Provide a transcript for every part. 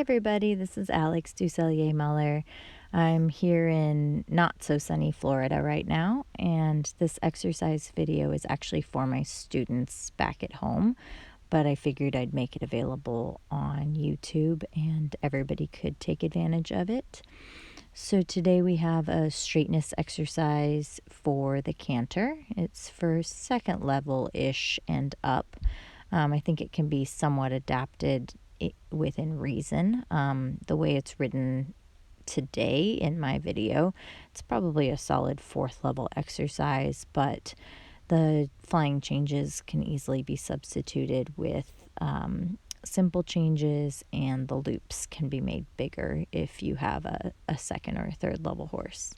everybody, this is Alex Duselier Muller. I'm here in not so sunny Florida right now, and this exercise video is actually for my students back at home, but I figured I'd make it available on YouTube and everybody could take advantage of it. So today we have a straightness exercise for the canter. It's for second level-ish and up. I think it can be somewhat adapted within reason. The way it's written today in my video, it's probably a solid fourth level exercise, but the flying changes can easily be substituted with simple changes, and the loops can be made bigger if you have a second or third level horse.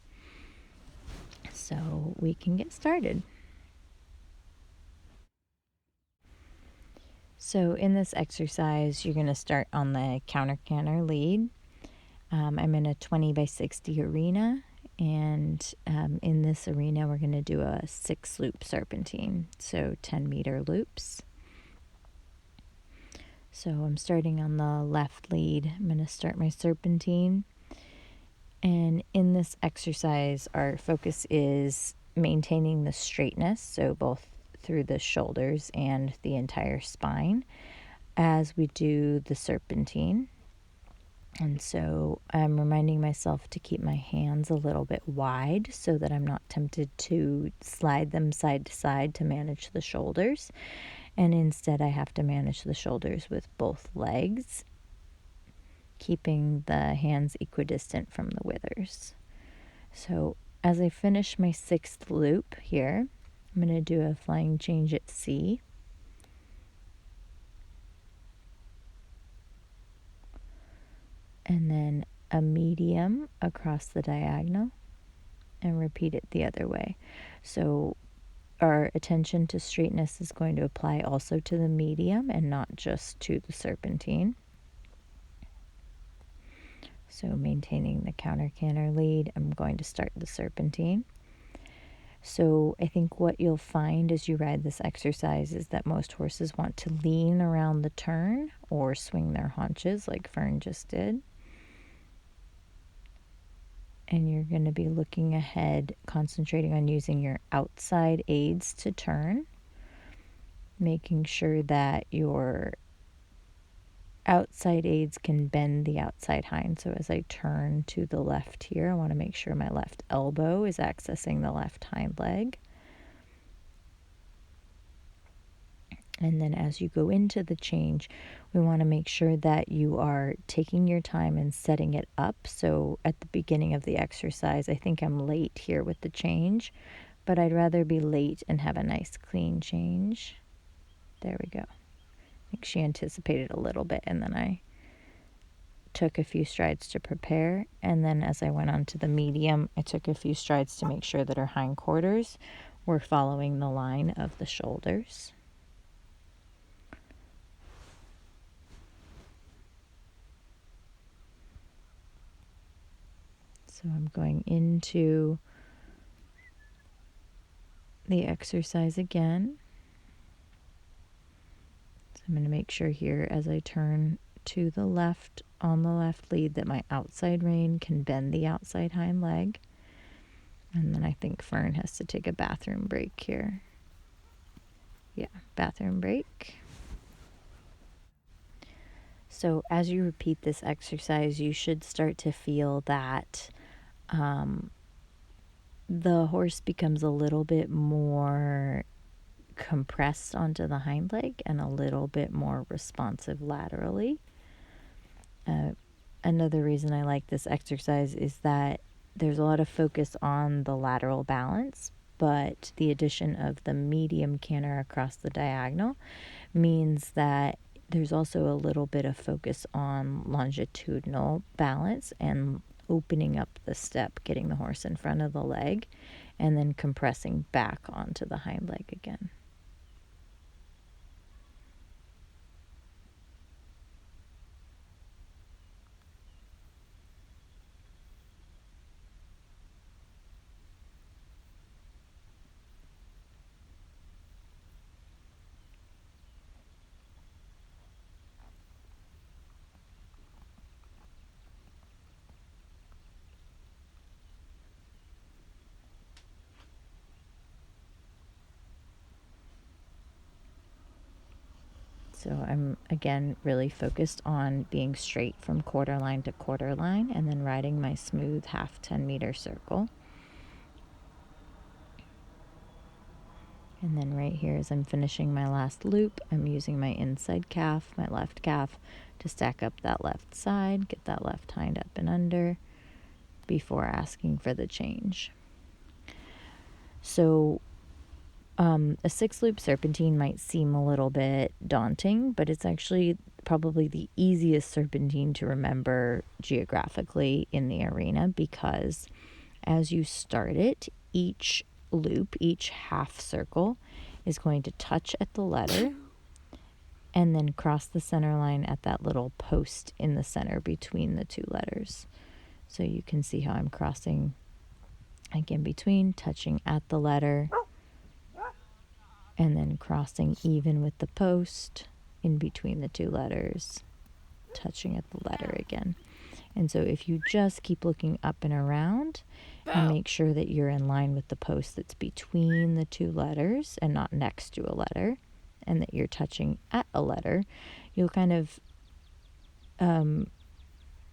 So we can get started. So in this exercise, you're going to start on the counter lead. I'm in a 20 by 60 arena, and in this arena, we're going to do a 6-loop serpentine, so 10-meter loops. So I'm starting on the left lead. I'm going to start my serpentine. And in this exercise, our focus is maintaining the straightness, so both through the shoulders and the entire spine as we do the serpentine. And so I'm reminding myself to keep my hands a little bit wide so that I'm not tempted to slide them side to side to manage the shoulders. And instead I have to manage the shoulders with both legs, keeping the hands equidistant from the withers. So as I finish my 6th loop here, I'm going to do a flying change at C. And then a medium across the diagonal, and repeat it the other way. So our attention to straightness is going to apply also to the medium and not just to the serpentine. So maintaining the canter lead, I'm going to start the serpentine. So I think what you'll find as you ride this exercise is that most horses want to lean around the turn or swing their haunches like Fern just did. And you're going to be looking ahead, concentrating on using your outside aids to turn, making sure that your outside aids can bend the outside hind. So as I turn to the left here, I want to make sure my left elbow is accessing the left hind leg. And then as you go into the change, we want to make sure that you are taking your time and setting it up. So at the beginning of the exercise, I think I'm late here with the change, but I'd rather be late and have a nice clean change. There we go. I think she anticipated a little bit, and then I took a few strides to prepare. And then as I went on to the medium, I took a few strides to make sure that her hindquarters were following the line of the shoulders. So I'm going into the exercise again. So I'm going to make sure here as I turn to the left on the left lead that my outside rein can bend the outside hind leg. And then I think Fern has to take a bathroom break here. Yeah, bathroom break. So as you repeat this exercise, you should start to feel that the horse becomes a little bit more compressed onto the hind leg and a little bit more responsive laterally. Another reason I like this exercise is that there's a lot of focus on the lateral balance, but the addition of the medium canter across the diagonal means that there's also a little bit of focus on longitudinal balance and opening up the step, getting the horse in front of the leg, and then compressing back onto the hind leg again. So I'm, again, really focused on being straight from quarter line to quarter line and then riding my smooth half 10-meter circle. And then right here, as I'm finishing my last loop, I'm using my inside calf, my left calf, to stack up that left side, get that left hind up and under before asking for the change. So a 6-loop serpentine might seem a little bit daunting, but it's actually probably the easiest serpentine to remember geographically in the arena, because as you start it, each loop, each half circle, is going to touch at the letter and then cross the center line at that little post in the center between the two letters. So you can see how I'm crossing like in between, touching at the letter, and then crossing even with the post in between the two letters, touching at the letter again. And so if you just keep looking up and around and make sure that you're in line with the post that's between the two letters and not next to a letter, and that you're touching at a letter, you'll kind of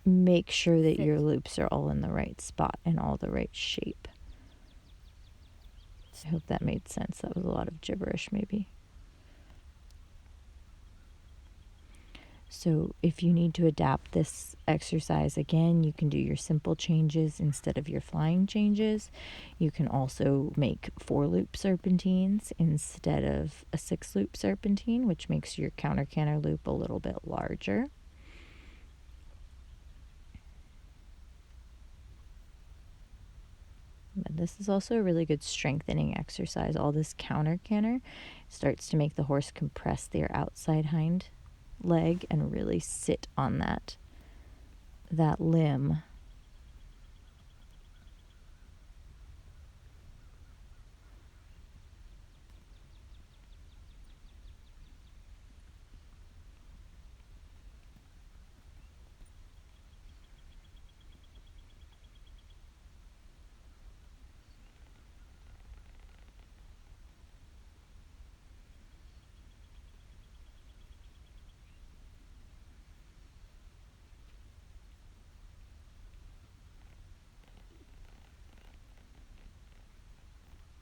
make sure that your loops are all in the right spot and all the right shape. I hope that made sense. That was a lot of gibberish maybe. So if you need to adapt this exercise again, you can do your simple changes instead of your flying changes. You can also make 4-loop serpentines instead of a 6-loop serpentine, which makes your counter canter loop a little bit larger. But this is also a really good strengthening exercise. All this counter canter starts to make the horse compress their outside hind leg and really sit on that limb.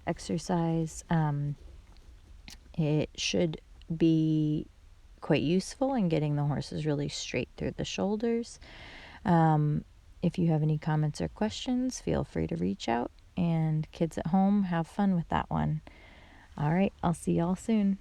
Exercise, it should be quite useful in getting the horses really straight through the shoulders. If you have any comments or questions, feel free to reach out, and kids at home, have fun with that one. All right, I'll see y'all soon.